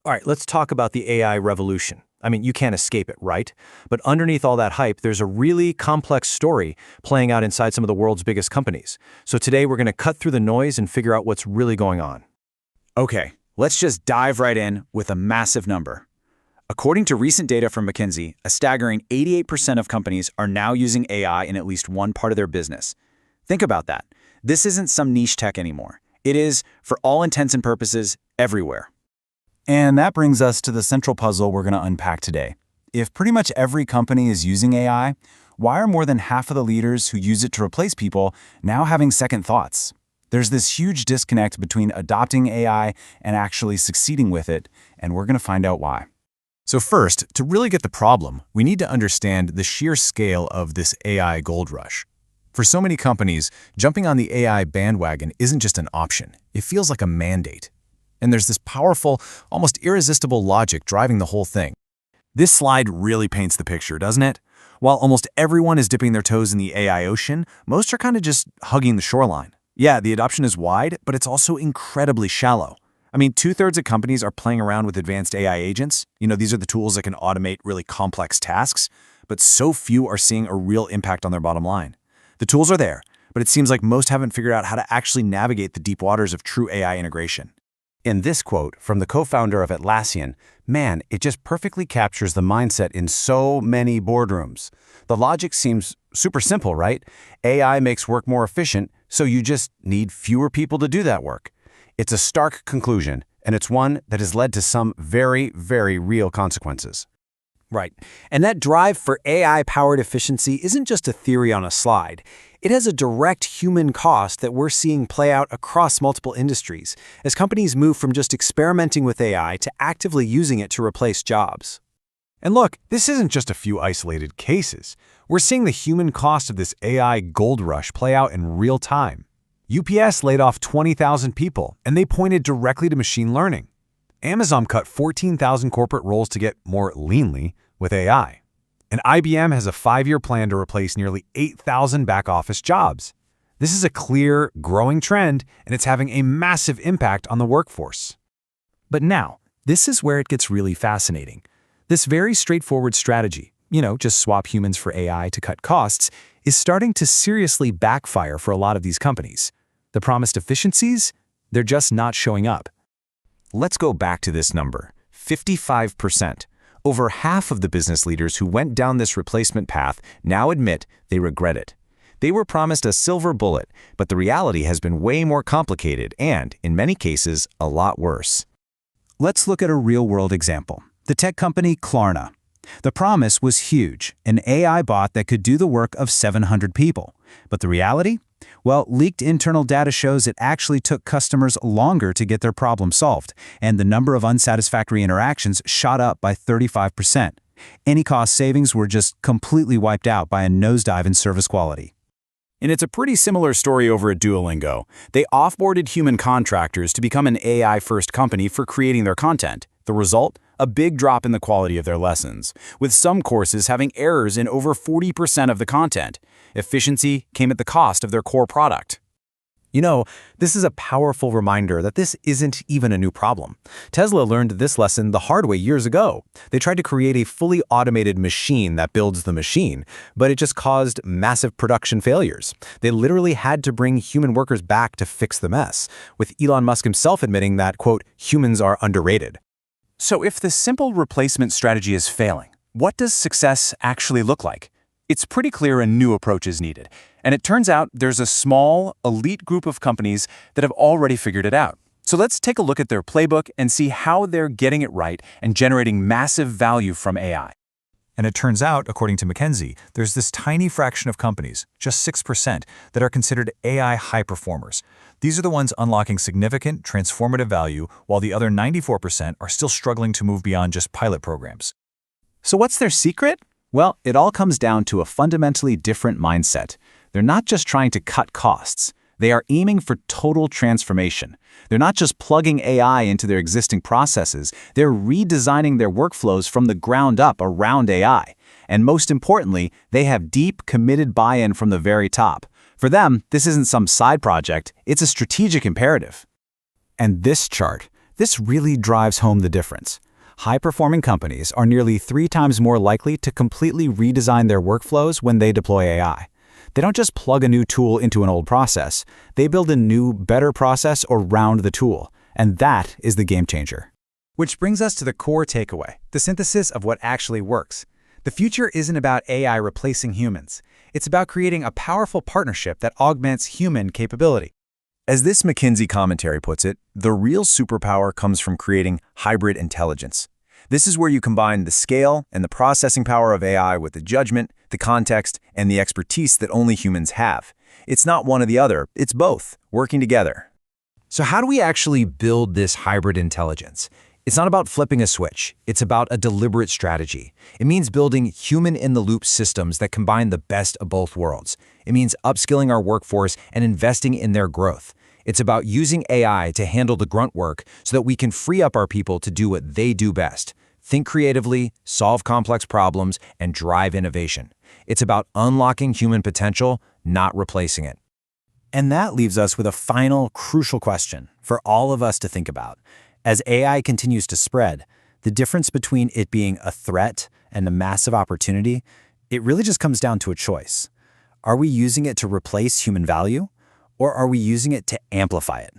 All right, let's talk about the AI revolution. I mean, you can't escape it, right? But underneath all that hype, there's a really complex story playing out inside some of the world's biggest companies. So today we're going to cut through the noise and figure out what's really going on. Okay, let's just dive right in with a massive number. According to recent data from McKinsey, a staggering 88% of companies are now using AI in at least one part of their business. Think about that. This isn't some niche tech anymore. It is, for all intents and purposes, everywhere. And that brings us to the central puzzle we're going to unpack today. If pretty much every company is using AI, why are more than half of the leaders who use it to replace people now having second thoughts? There's this huge disconnect between adopting AI and actually succeeding with it, and we're going to find out why. So first, to really get the problem, we need to understand the sheer scale of this AI gold rush. For so many companies, jumping on the AI bandwagon isn't just an option. It feels like a mandate. And there's this powerful, almost irresistible logic driving the whole thing. This slide really paints the picture, doesn't it? While almost everyone is dipping their toes in the AI ocean, most are kind of just hugging the shoreline. Yeah, the adoption is wide, but it's also incredibly shallow. I mean, 2/3 of companies are playing around with advanced AI agents. These are the tools that can automate really complex tasks, but so few are seeing a real impact on their bottom line. The tools are there, but it seems like most haven't figured out how to actually navigate the deep waters of true AI integration. In this quote from the co-founder of Atlassian, man, it just perfectly captures the mindset in so many boardrooms. The logic seems super simple, right? AI makes work more efficient, so you just need fewer people to do that work. It's a stark conclusion, and it's one that has led to some very, very real consequences. Right. And that drive for AI-powered efficiency isn't just a theory on a slide. It has a direct human cost that we're seeing play out across multiple industries as companies move from just experimenting with AI to actively using it to replace jobs. And look, this isn't just a few isolated cases. We're seeing the human cost of this AI gold rush play out in real time. UPS laid off 20,000 people, and they pointed directly to machine learning. Amazon cut 14,000 corporate roles to get more leanly with AI. And IBM has a 5-year plan to replace nearly 8,000 back-office jobs. This is a clear, growing trend, and it's having a massive impact on the workforce. But now, this is where it gets really fascinating. This very straightforward strategy, just swap humans for AI to cut costs, is starting to seriously backfire for a lot of these companies. The promised efficiencies, they're just not showing up. Let's go back to this number, 55%. Over half of the business leaders who went down this replacement path now admit they regret it. They were promised a silver bullet, but the reality has been way more complicated and, in many cases, a lot worse. Let's look at a real-world example. The tech company Klarna. The promise was huge, an AI bot that could do the work of 700 people. But the reality? Well, leaked internal data shows it actually took customers longer to get their problem solved, and the number of unsatisfactory interactions shot up by 35%. Any cost savings were just completely wiped out by a nosedive in service quality. And it's a pretty similar story over at Duolingo. They offboarded human contractors to become an AI-first company for creating their content. The result? A big drop in the quality of their lessons, with some courses having errors in over 40% of the content. Efficiency came at the cost of their core product. This is a powerful reminder that this isn't even a new problem. Tesla learned this lesson the hard way years ago. They tried to create a fully automated machine that builds the machine, but it just caused massive production failures. They literally had to bring human workers back to fix the mess, with Elon Musk himself admitting that, quote, humans are underrated. So if the simple replacement strategy is failing, what does success actually look like? It's pretty clear a new approach is needed. And it turns out there's a small, elite group of companies that have already figured it out. So let's take a look at their playbook and see how they're getting it right and generating massive value from AI. And it turns out, according to McKinsey, there's this tiny fraction of companies, just 6%, that are considered AI high performers. These are the ones unlocking significant, transformative value, while the other 94% are still struggling to move beyond just pilot programs. So what's their secret? Well, it all comes down to a fundamentally different mindset. They're not just trying to cut costs. They are aiming for total transformation. They're not just plugging AI into their existing processes, they're redesigning their workflows from the ground up around AI. And most importantly, they have deep, committed buy-in from the very top. For them, this isn't some side project, it's a strategic imperative. And this chart, This really drives home the difference. High-performing companies are nearly 3 times more likely to completely redesign their workflows when they deploy AI. They don't just plug a new tool into an old process. They build a new, better process around the tool. And that is the game changer. Which brings us to the core takeaway, the synthesis of what actually works. The future isn't about AI replacing humans. It's about creating a powerful partnership that augments human capability. As this McKinsey commentary puts it, the real superpower comes from creating hybrid intelligence. This is where you combine the scale and the processing power of AI with the judgment, the context, and the expertise that only humans have. It's not one or the other, it's both, working together. So how do we actually build this hybrid intelligence? It's not about flipping a switch. It's about a deliberate strategy. It means building human-in-the-loop systems that combine the best of both worlds. It means upskilling our workforce and investing in their growth. It's about using AI to handle the grunt work so that we can free up our people to do what they do best: think creatively, solve complex problems, and drive innovation. It's about unlocking human potential, not replacing it. And that leaves us with a final, crucial question for all of us to think about. As AI continues to spread, the difference between it being a threat and a massive opportunity, it really just comes down to a choice. Are we using it to replace human value, or are we using it to amplify it?